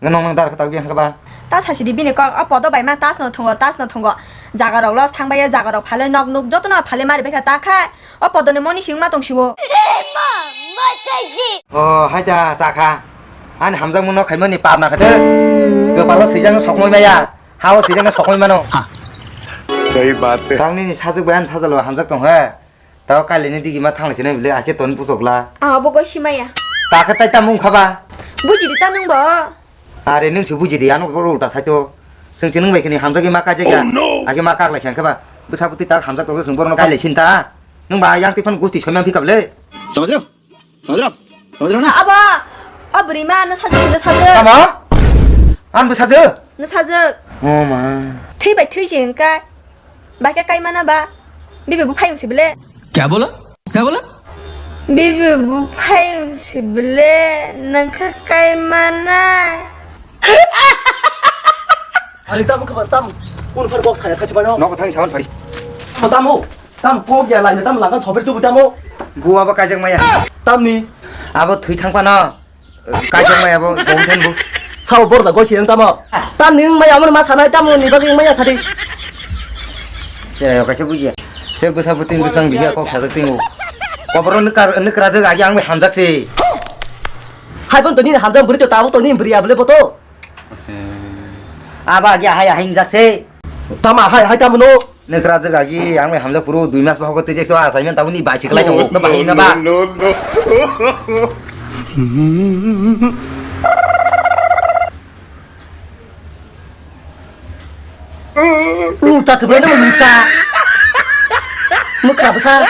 nong dar kata biang kaba ta sashi bini ko apodo bai ma tas no thongo jaga rok los thang bai jaga rok phale nok nuk joto na phale mari beka ta khai apodo ne moni singma tongsibo oh haja jaka an hamjang muno khaimani pap na khate gopalo sijang sokmoi maya hao sijang sokmoi mano सही बात है 당니 사적 바yan 사절로 함작 동해 다 깔리니 디기 마 탕르시네 빌레 아케 돈 부족라 abogo simaya 다카 따이따 뭉 가봐 bujidi ta nung bo 아래 능수 부지디 안고 고르다 사이토 승치 능 메케니 함작이 마까제가 아게 마까 라이칸 가봐 부사부티 딱 함작 동에 승보로 깔리 신다 능바 양티판 고스티 소면 피갑래 समझ रहे हो समझ रहे हो ना abo abrima no saje 가마 안 부사즈 no saje 어마 thei bai thei jing ka ba ka kai mana ba bibe bu phayung sibele क्या बोला bibe bu phayung sibele nang ka kai mana 아니 땀 그만 땀 오늘 바로 꼭 사야 같이 봐요. 너가 당이 자원 파리 땀호 땀꼭 야 라이네 땀 나간 저별 또 땀호 부아바 까정 마야 땀니 아버 트이 탕파나 까정 마야 뭐 곰텐 부 사오 버다 거시는 땀호 땀니 응마야 아무나 마 사나이 땀호 니 바기 응마야 사디 제 같이 부지 제 부사부팅 부상 비야 꼭 사적 띵고 과버로 느까라적 아기 양매 함작지 하이번 또 니네 함장 부리 또 땀호 또 니네 부리야 불레 보또 아바 아기 하야 행작세 땀아 하이 땀노 느까라적 아기 양매 함작 부로 2 마스 하고 뜨제서 아사면 따우니 바이시클 좀 너 바히나 봐 루타 트브레는 루타 뭐 가보사